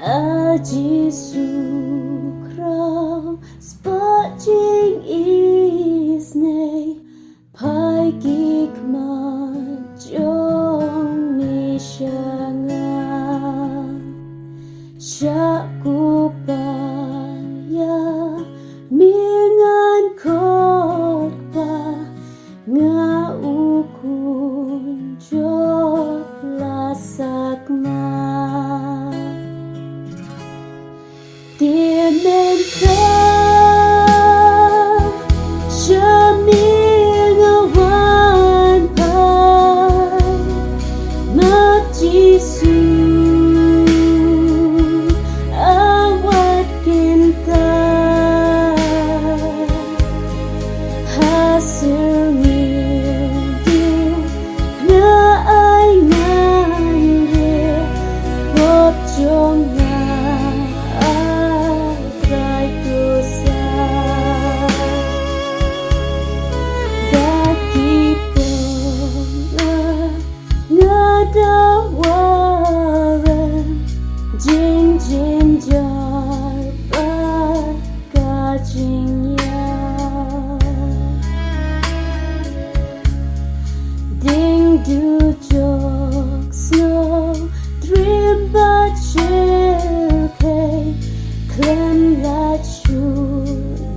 Aji sukrau spajing isne pai gik majong nishanga syaku paya mingan kotpa nga ukun jot lasakma Tiementa Shaming awan pai Mat Jisu Awat kinta Hasil ngildi Na ay nganghe Bot jong Dawaran jing jing jar kajingnya ding du jok snow dream but shilke clem lat shu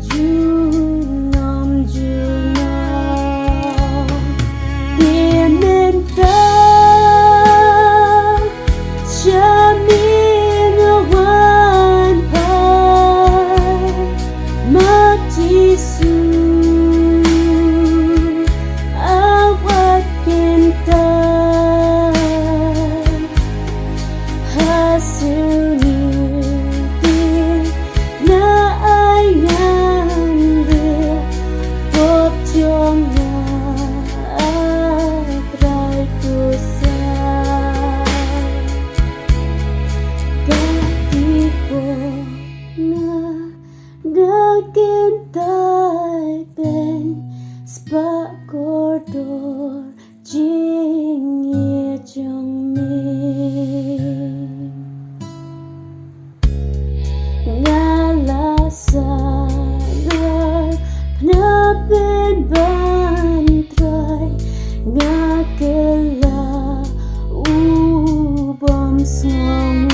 junom Shaming awan pai Mat Jisu awat kinta hasil ngildi na ay ngambil bot jong agray kusa Gagentai ben spa koridor jing ye jong min ngala sanar penapen bantrai ngakela ubam song